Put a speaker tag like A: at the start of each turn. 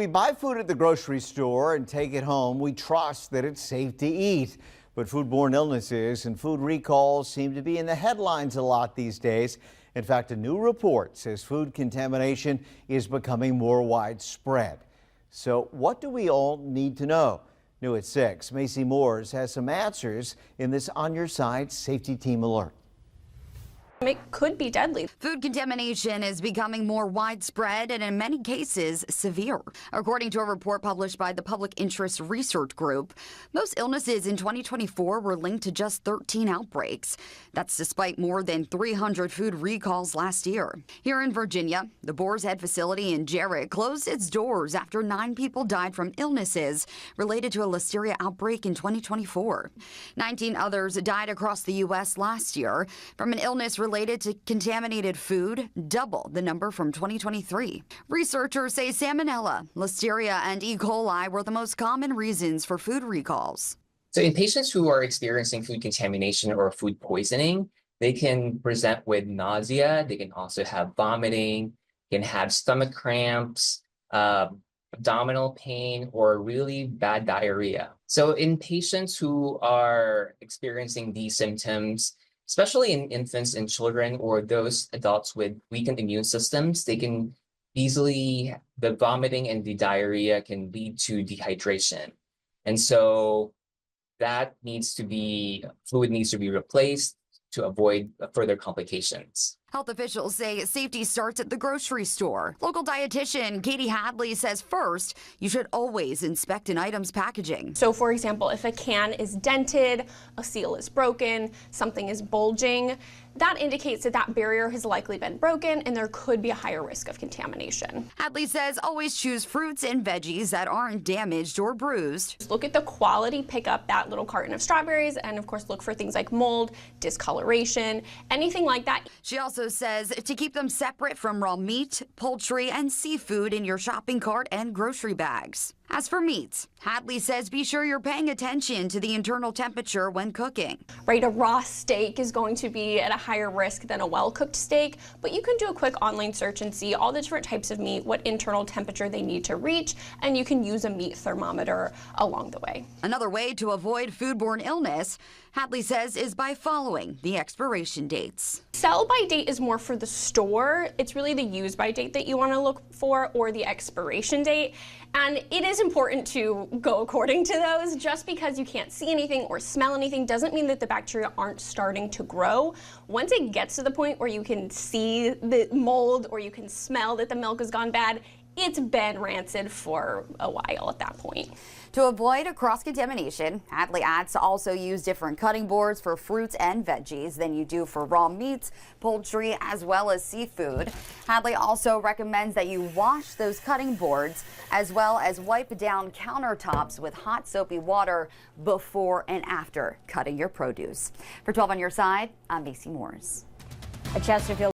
A: we buy food at the grocery store and take it home, we trust that it's safe to eat. But foodborne illnesses and food recalls seem to be in the headlines a lot these days. In fact, a new report says food contamination is becoming more widespread. So what do we all need to know? New at 6, Macy Moores has some answers in this On Your Side Safety Team Alert.
B: It could be deadly.
C: Food contamination is becoming more widespread and in many cases severe. According to a report published by the Public Interest Research Group, most illnesses in 2024 were linked to just 13 outbreaks. That's despite more than 300 food recalls last year. Here in Virginia, the Boar's Head facility in Jarrett closed its doors after 9 people died from illnesses related to a listeria outbreak in 2024. 19 others died across the U.S. last year from an illness related to contaminated food, double the number from 2023. Researchers say salmonella, listeria, and E. coli were the most common reasons for food recalls.
D: So in patients who are experiencing food contamination or food poisoning, they can present with nausea, they can also have vomiting, can have stomach cramps, abdominal pain, or really bad diarrhea. So in patients who are experiencing these symptoms, especially in infants and children or those adults with weakened immune systems, they can easily, the vomiting and the diarrhea can lead to dehydration. And so that fluid needs to be replaced to avoid further complications.
C: Health officials say safety starts at the grocery store. Local dietitian Katie Hadley says first, you should always inspect an item's packaging.
B: So for example, if a can is dented, a seal is broken, something is bulging, that indicates that that barrier has likely been broken and there could be a higher risk of contamination.
C: Hadley says always choose fruits and veggies that aren't damaged or bruised.
B: Just look at the quality, pick up that little carton of strawberries, and of course look for things like mold, discoloration, anything like that.
C: She also says to keep them separate from raw meat, poultry, and seafood in your shopping cart and grocery bags. As for meats, Hadley says be sure you're paying attention to the internal temperature when cooking.
B: Right, a raw steak is going to be at a higher risk than a well-cooked steak, but you can do a quick online search and see all the different types of meat, what internal temperature they need to reach, and you can use a meat thermometer along the way.
C: Another way to avoid foodborne illness, Hadley says, is by following the expiration dates.
B: Sell-by date is more for the store. It's really the use-by date that you want to look for, or the expiration date. And it is important to go according to those. Just because you can't see anything or smell anything doesn't mean that the bacteria aren't starting to grow. Once it gets to the point where you can see the mold or you can smell that the milk has gone bad, it's been rancid for a while at that point.
C: To avoid cross-contamination, Hadley adds to also use different cutting boards for fruits and veggies than you do for raw meats, poultry, as well as seafood. Hadley also recommends that you wash those cutting boards as well as wipe down countertops with hot soapy water before and after cutting your produce. For 12 on Your Side, I'm Macy Moores.
E: A Chesterfield